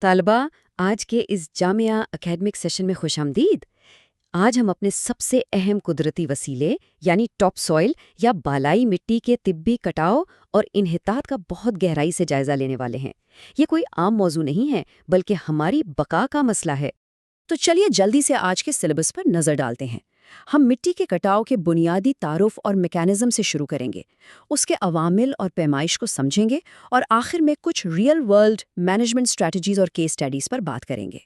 طالبہ، آج کے اس جامعہ اکیڈمک سیشن میں خوش آمدید۔ آج ہم اپنے سب سے اہم قدرتی وسیلے یعنی ٹاپ سوئل یا بالائی مٹی کے طبی کٹاؤ اور انحطاط کا بہت گہرائی سے جائزہ لینے والے ہیں۔ یہ کوئی عام موضوع نہیں ہے بلکہ ہماری بقا کا مسئلہ ہے۔ تو چلیے جلدی سے آج کے سلیبس پر نظر ڈالتے ہیں۔ ہم مٹی کے کٹاؤ کے بنیادی تعارف اور میکانزم سے شروع کریں گے، اس کے عوامل اور پیمائش کو سمجھیں گے اور آخر میں کچھ ریئل ورلڈ مینجمنٹ اسٹریٹجیز اور کیس اسٹڈیز پر بات کریں گے۔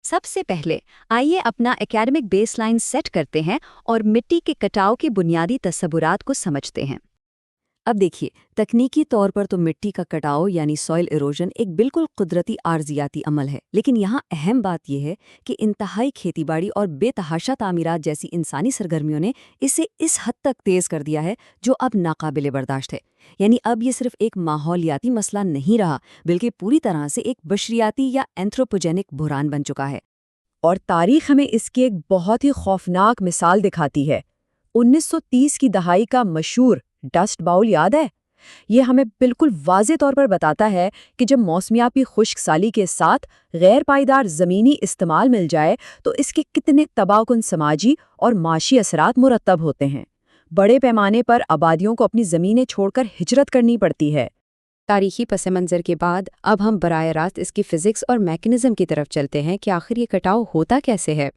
سب سے پہلے آئیے اپنا اکیڈمک بیس لائن سیٹ کرتے ہیں اور مٹی کے کٹاؤ کے بنیادی تصورات کو سمجھتے ہیں۔ اب دیکھیے، تکنیکی طور پر تو مٹی کا کٹاؤ یعنی سوئل ایروژن ایک بالکل قدرتی عارضیاتی عمل ہے، لیکن یہاں اہم بات یہ ہے کہ انتہائی کھیتی باڑی اور بے تحاشا تعمیرات جیسی انسانی سرگرمیوں نے اسے اس حد تک تیز کر دیا ہے جو اب ناقابل برداشت ہے۔ یعنی اب یہ صرف ایک ماحولیاتی مسئلہ نہیں رہا بلکہ پوری طرح سے ایک بشریاتی یا اینتھروپوجینک بحران بن چکا ہے۔ اور تاریخ ہمیں اس کی ایک بہت ہی خوفناک مثال دکھاتی ہے۔ 1930 کی دہائی کا مشہور ڈسٹ باؤل یاد ہے؟ یہ ہمیں بالکل واضح طور پر بتاتا ہے کہ جب موسمیاتی خشک سالی کے ساتھ غیر پائیدار زمینی استعمال مل جائے تو اس کے کتنے تباہ کن سماجی اور معاشی اثرات مرتب ہوتے ہیں۔ بڑے پیمانے پر آبادیوں کو اپنی زمینیں چھوڑ کر ہجرت کرنی پڑتی ہے۔ تاریخی پس منظر کے بعد اب ہم براہ راست اس کی فزکس اور میکانزم کی طرف چلتے ہیں کہ آخر یہ کٹاؤ ہوتا کیسے ہے۔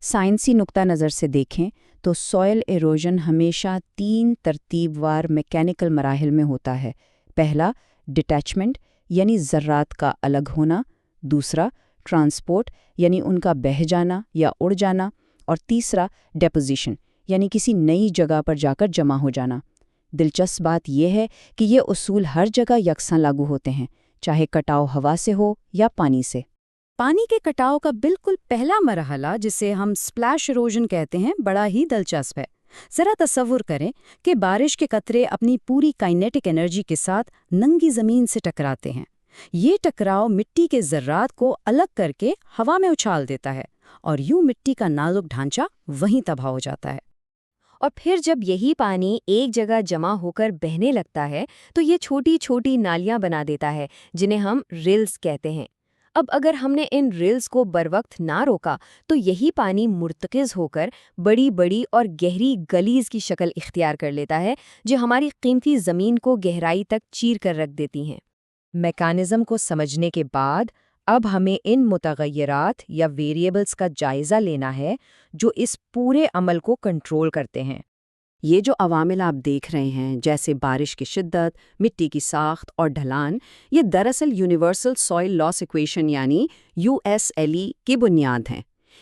سائنسی نقطہ نظر سے دیکھیں تو سوئل ایروژن ہمیشہ 3 ترتیب وار میکینیکل مراحل میں ہوتا ہے۔ پہلا، ڈیٹیچمنٹ یعنی ذرات کا الگ ہونا، دوسرا ٹرانسپورٹ یعنی ان کا بہہ جانا یا اڑ جانا، اور تیسرا ڈیپوزیشن یعنی کسی نئی جگہ پر جا کر جمع ہو جانا۔ دلچسپ بات یہ ہے کہ یہ اصول ہر جگہ یکساں لاگو ہوتے ہیں، چاہے کٹاؤ ہوا سے ہو یا پانی سے۔ پانی کے کٹاؤ کا بالکل پہلا مرحلہ، جسے ہم سپلیش ایروژن کہتے ہیں، بڑا ہی دلچسپ ہے۔ ذرا تصور کریں کہ بارش کے قطرے اپنی پوری کائنیٹک انرجی کے ساتھ ننگی زمین سے ٹکراتے ہیں۔ یہ ٹکراؤ مٹی کے ذرات کو الگ کر کے ہوا میں اچھال دیتا ہے اور یوں مٹی کا نازک ڈھانچہ وہیں تباہ ہو جاتا ہے۔ اور پھر جب یہی پانی ایک جگہ جمع ہو کر بہنے لگتا ہے تو یہ چھوٹی چھوٹی نالیاں بنا دیتا ہے جنہیں ہم ریلز کہتے ہیں۔ اب اگر ہم نے ان ریلز کو بروقت نہ روکا تو یہی پانی مرتکز ہو کر بڑی بڑی اور گہری گلیز کی شکل اختیار کر لیتا ہے جو ہماری قیمتی زمین کو گہرائی تک چیر کر رکھ دیتی ہیں۔ میکانزم کو سمجھنے کے بعد اب ہمیں ان متغیرات یا ویریبلز کا جائزہ لینا ہے جو اس پورے عمل کو کنٹرول کرتے ہیں۔ یہ جو عوامل آپ دیکھ رہے ہیں، جیسے بارش کی شدت، مٹی کی ساخت اور ڈھلان، یہ دراصل یونیورسل سوئل لاس ایکویشن یعنی USLE کی بنیاد ہیں۔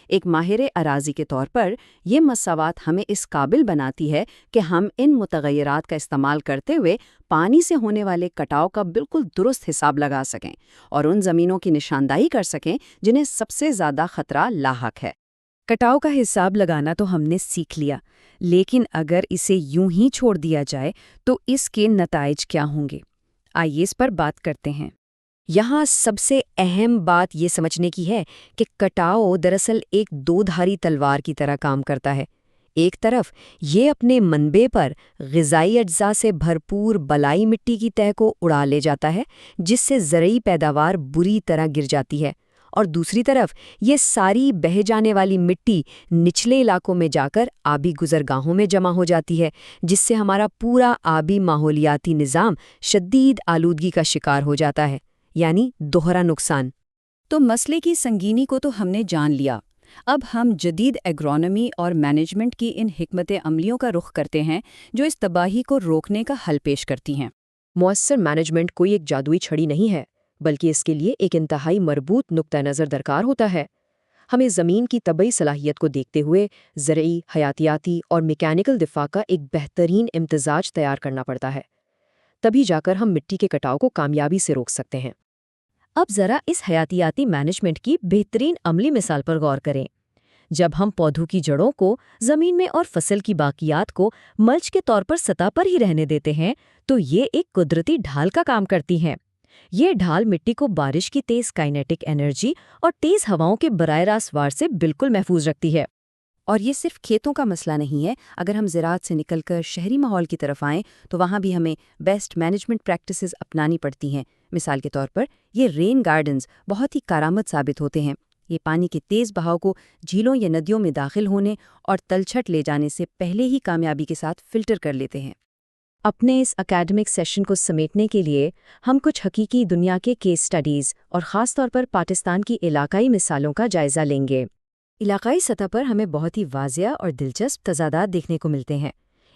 ایک ماہر اراضی کے طور پر یہ مساوات ہمیں اس قابل بناتی ہے کہ ہم ان متغیرات کا استعمال کرتے ہوئے پانی سے ہونے والے کٹاؤ کا بالکل درست حساب لگا سکیں اور ان زمینوں کی نشاندہی کر سکیں جنہیں سب سے زیادہ خطرہ لاحق ہے۔ کٹاؤ کا حساب لگانا تو ہم نے سیکھ لیا، لیکن اگر اسے یوں ہی چھوڑ دیا جائے تو اس کے نتائج کیا ہوں گے؟ آئیے اس پر بات کرتے ہیں۔ یہاں سب سے اہم بات یہ سمجھنے کی ہے کہ کٹاؤ دراصل ایک 2 دھاری تلوار کی طرح کام کرتا ہے۔ ایک طرف یہ اپنے منبع پر غذائی اجزاء سے بھرپور بلائی مٹی کی تہہ کو اڑا لے جاتا ہے جس سے زرعی پیداوار بری طرح گر جاتی ہے، اور دوسری طرف یہ ساری بہہ جانے والی مٹی نچلے علاقوں میں جا کر آبی گزرگاہوں میں جمع ہو جاتی ہے جس سے ہمارا پورا آبی ماحولیاتی نظام شدید آلودگی کا شکار ہو جاتا ہے، یعنی دوہرا نقصان۔ تو مسئلے کی سنگینی کو تو ہم نے جان لیا۔ اب ہم جدید ایگرونومی اور مینجمنٹ کی ان حکمت عملیوں کا رخ کرتے ہیں جو اس تباہی کو روکنے کا حل پیش کرتی ہیں۔ مؤثر مینجمنٹ کوئی ایک جادوئی چھڑی نہیں ہے، بلکہ اس کے لیے ایک انتہائی مربوط نقطہ نظر درکار ہوتا ہے۔ ہمیں زمین کی طبعی صلاحیت کو دیکھتے ہوئے زرعی، حیاتیاتی اور میکینیکل دفاع کا ایک بہترین امتزاج تیار کرنا پڑتا ہے۔ تبھی جا کر ہم مٹی کے کٹاؤ کو کامیابی سے روک سکتے ہیں۔ اب ذرا اس حیاتیاتی مینجمنٹ کی بہترین عملی مثال پر غور کریں۔ جب ہم پودوں کی جڑوں کو زمین میں اور فصل کی باقیات کو ملچ کے طور پر سطح پر ہی رہنے دیتے ہیں تو یہ ایک قدرتی ڈھال کا کام کرتی ہیں۔ یہ ڈھال مٹی کو بارش کی تیز کائنیٹک انرجی اور تیز ہواؤں کے براہ راست وار سے بالکل محفوظ رکھتی ہے۔ اور یہ صرف کھیتوں کا مسئلہ نہیں ہے۔ اگر ہم زراعت سے نکل کر شہری ماحول کی طرف آئیں تو وہاں بھی ہمیں بیسٹ مینجمنٹ پریکٹسز اپنانی پڑتی ہیں، مثال کے طور پر یہ رین گارڈنز بہت ہی کارآمد ثابت ہوتے ہیں۔ یہ پانی کے تیز بہاؤ کو جھیلوں یا ندیوں میں داخل ہونے اور تلچھٹ لے جانے سے پہلے ہی کامیابی کے ساتھ فلٹر کر لیتے ہیں۔ اپنے اس اکیڈمک سیشن کو سمیٹنے کے لیے ہم کچھ حقیقی دنیا کے کیس سٹڈیز اور خاص طور پر پاکستان کی علاقائی مثالوں کا جائزہ لیں گے۔ علاقائی سطح پر ہمیں بہت ہی واضح اور دلچسپ تضادات دیکھنے کو ملتے ہیں۔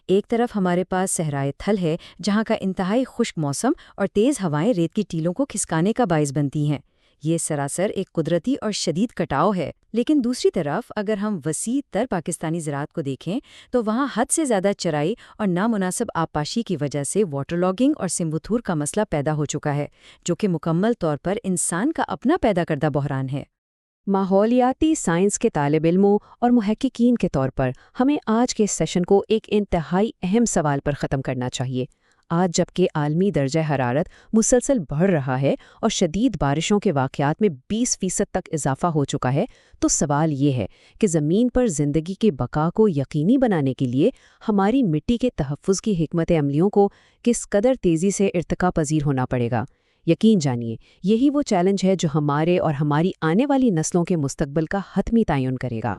ایک طرف ہمارے پاس صحرائے تھل ہے جہاں کا انتہائی خشک موسم اور تیز ہوائیں ریت کی ٹیلوں کو کھسکانے کا باعث بنتی ہیں۔ یہ سراسر ایک قدرتی اور شدید کٹاؤ ہے۔ لیکن دوسری طرف اگر ہم وسیع تر پاکستانی زراعت کو دیکھیں تو وہاں حد سے زیادہ چرائی اور نامناسب آبپاشی کی وجہ سے واٹر لاگنگ اور سمبتھور کا مسئلہ پیدا ہو چکا ہے، جو کہ مکمل طور پر انسان کا اپنا پیدا کردہ بحران ہے۔ ماحولیاتی سائنس کے طالب علموں اور محققین کے طور پر ہمیں آج کے سیشن کو ایک انتہائی اہم سوال پر ختم کرنا چاہیے۔ آج جبکہ عالمی درجہ حرارت مسلسل بڑھ رہا ہے اور شدید بارشوں کے واقعات میں 20% تک اضافہ ہو چکا ہے، تو سوال یہ ہے کہ زمین پر زندگی کے بقا کو یقینی بنانے کے لیے ہماری مٹی کے تحفظ کی حکمت عملیوں کو کس قدر تیزی سے ارتقا پذیر ہونا پڑے گا۔ یقین جانیے، یہی وہ چیلنج ہے جو ہمارے اور ہماری آنے والی نسلوں کے مستقبل کا حتمی تعین کرے گا۔